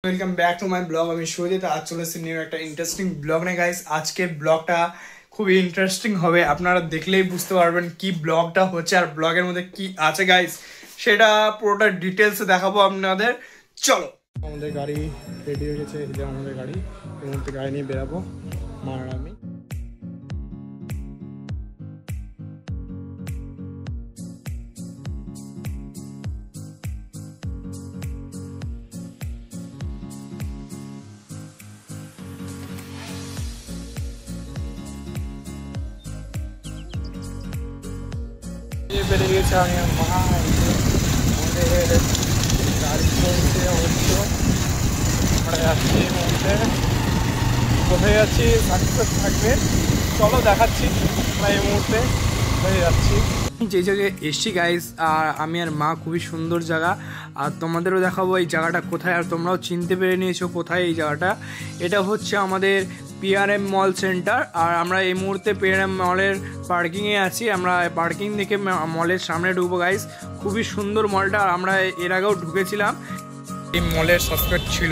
Welcome back to my blog. আমি সুজিত, আজ চলে এসেছি নিউ একটা ইন্টারেস্টিং ব্লগ নিয়ে গাইস। আজকের ব্লগটা খুবই ইন্টারেস্টিং হবে, আপনারা দেখলেই বুঝতে পারবেন কি ব্লগটা হচ্ছে আর ব্লগের মধ্যে কি আছে গাইস, সেটা পুরোটা ডিটেলসে দেখাবো আপনাদের। চলো, আমাদের গাড়ি রেডি হয়ে গেছে, এই যে আমাদের গাড়ি, এই মুহূর্তে গাড়ি নিয়ে বেরাবো মা আর আমি। বেরিয়ে গেছে আমি আর মা, আমাদের গাড়ি চলছে অবশ্য। আমরা যাচ্ছি এই মুহূর্তে, কোথায় যাচ্ছি সাকসেস থাকবে, চলো দেখাচ্ছি। আমরা এই মুহূর্তে কোথায় যাচ্ছি, যে জায়গায় এসছি গাইস, আর আমি আর মা, খুবই সুন্দর জায়গা, আর তোমাদেরও দেখাবো এই জায়গাটা কোথায়, আর তোমরাও চিনতে পেরে নিয়েছো কোথায় এই জায়গাটা। এটা হচ্ছে আমাদের পিআরএম মল সেন্টার, আর আমরা এই মুহূর্তে পিআরএম মলের পার্কিংয়ে আছি। আমরা পার্কিং থেকে মলের সামনে ঢুকবো গাইস। খুবই সুন্দর মলটা, আর আমরা এর আগেও ঢুকেছিলাম। এই মলের সাসপেক্ট ছিল,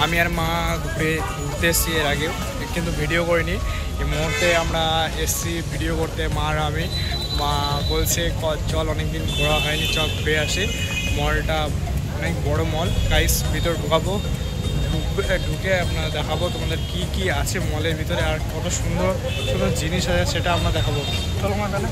আমি আর মা ঘুরতে এসেছি এর আগেও, কিন্তু ভিডিও করিনি। এই মুহূর্তে আমরা এসছি ভিডিও করতে, মা আর আমি। মা বলছে চল, অনেকদিন ঘোরা হয়নি, চল ঘুরে আসি। মলটা অনেক বড় মল গাইস, ভিতর ঢুকাবো, ঢুকে আপনারা দেখাবো তোমাদের কি কি আছে মলের ভিতরে, আর কত সুন্দর সুন্দর জিনিস আছে সেটা আমরা দেখাবো। চলো মা তাহলে।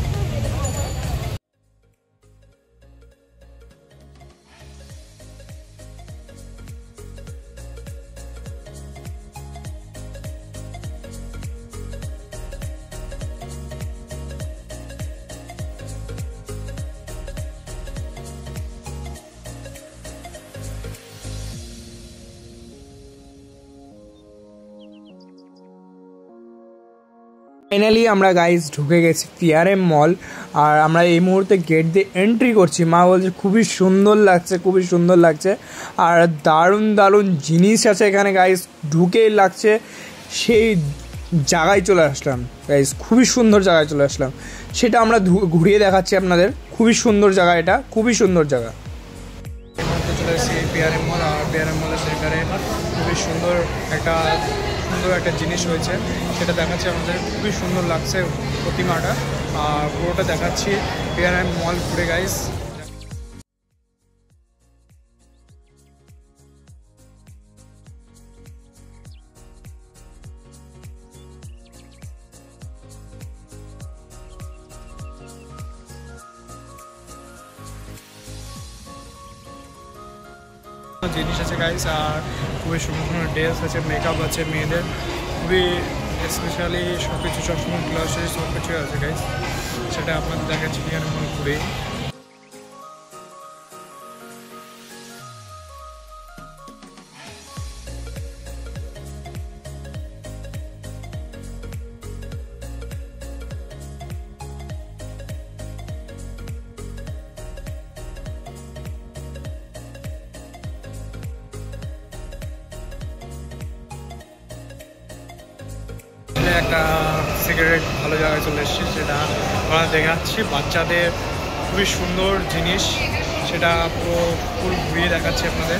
ফাইনালি আমরা গাইজ ঢুকে গেছি পিআরএম মল, আর আমরা এই মুহূর্তে গেট দিয়ে এন্ট্রি করছি। মা বলছে খুবই সুন্দর লাগছে, খুবই সুন্দর লাগছে, আর দারুণ দারুণ জিনিস আছে এখানে গাইজ। ঢুকেই লাগছে সেই জায়গায় চলে আসলাম গাইজ, খুবই সুন্দর জায়গায় চলে আসলাম, সেটা আমরা ঘুরিয়ে দেখাচ্ছি আপনাদের। খুবই সুন্দর জায়গা, এটা খুবই সুন্দর জায়গা। এই মুহূর্তে চলে এসেছি পিআরএম মল, আর পিআরএম মলের সেখানে খুবই সুন্দর একটা জিনিস রয়েছে, সেটা দেখাচ্ছি আমাদের। খুবই সুন্দর লাগছে প্রতিমাটা, আর পুরোটা দেখাচ্ছি পিআরএম মল ঘুরে গাইস। জিনিস আছে গাইস, আর খুবই সুন্দর সুন্দর ড্রেস আছে, মেকআপ আছে মেয়েদের, খুবই স্পেশালি সব কিছু, সবসময় গ্লসারি সব কিছুই আছে গাইস, সেটা আপনাদের দেখাচ্ছি পিআরএম মল ঘুরে। একটা সিগারেট ভালো জায়গায় চলে এসেছি, সেটা আমরা দেখাচ্ছি। বাচ্চাদের খুবই সুন্দর জিনিস, সেটা পুরো ফুল ঘুরিয়ে দেখাচ্ছি আপনাদের।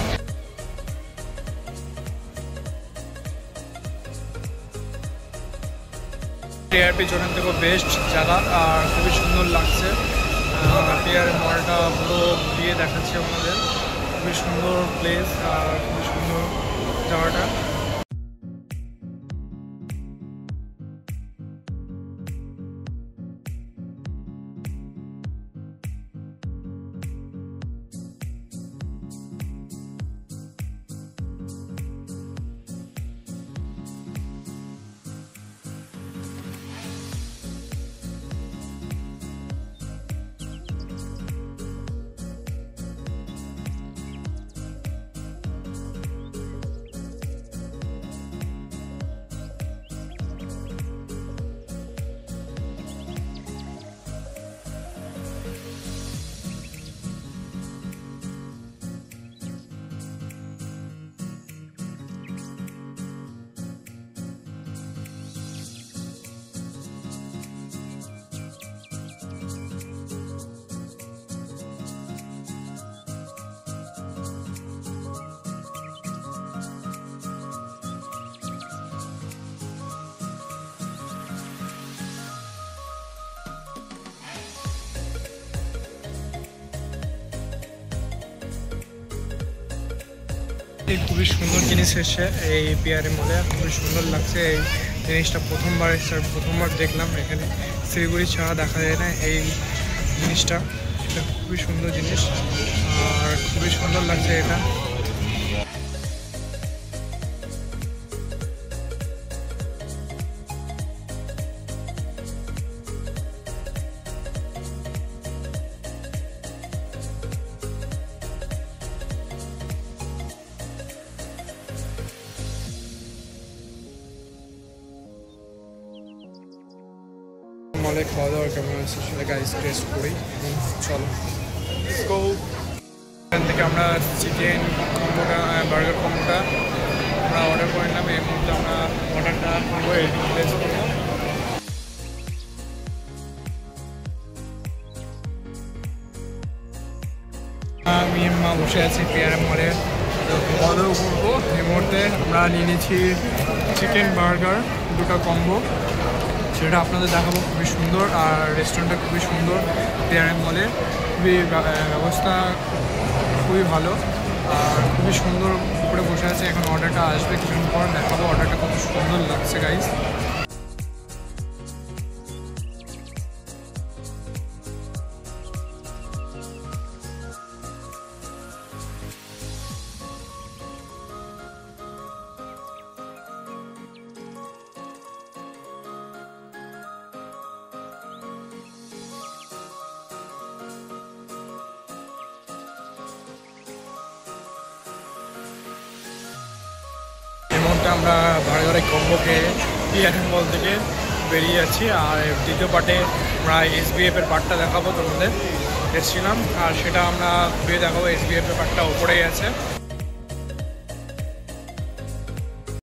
টিআরপি জন্য থেকে বেস্ট জায়গা, আর খুবই সুন্দর লাগছে। পিআরএম মলটা পুরো ঘুরিয়ে দেখাচ্ছি আপনাদের। খুবই সুন্দর প্লেস, আর খুবই সুন্দর জায়গাটা। এই খুবই সুন্দর জিনিস এসছে এই পিআরএম মলে, খুবই সুন্দর লাগছে এই জিনিসটা। প্রথমবার দেখলাম, এখানে শিলিগুড়ি ছাড়া দেখা যায় না এই জিনিসটা। এটা খুবই সুন্দর জিনিস আর খুবই সুন্দর লাগছে এটা। মলে খাওয়া দাওয়ার কেমন আছে সেটা গাইস টেস্ট করি। চলো এখান থেকে আমরা চিকেন কম্বোটা, বার্গার কম্বোটা আমরা অর্ডার করে নিলাম। এই মুহূর্তে আমরা অর্ডারটা প্লেস করবো। আমি মা বসে আছি পিআরএম মলে, খাওয়া দাওয়া করবো। এই মুহূর্তে আমরা নিয়ে নিয়েছি চিকেন বার্গার দুটো কম্বো, সেটা আপনাদের দেখাবো। খুবই সুন্দর আর রেস্টুরেন্টটা খুবই সুন্দর। পিআরএম মলে খুবই ব্যবস্থা খুবই ভালো আর খুবই সুন্দর করে বসে আছে। এখন অর্ডারটা আসবে, কিছুক্ষণ পর দেখাবো অর্ডারটা কত সুন্দর লাগছে গাইস। আমরা বার্গারের কম্বো খেয়ে পিআরএম মল থেকে বেরিয়ে যাচ্ছি। আর দ্বিতীয় পার্টে আমরা এসবিএফের পার্টটা দেখাবো, তোমাদের এসেছিলাম আর সেটা আমরা ঘুরে দেখাবো। এসবিএফের পার্টটা ওপরেই আছে।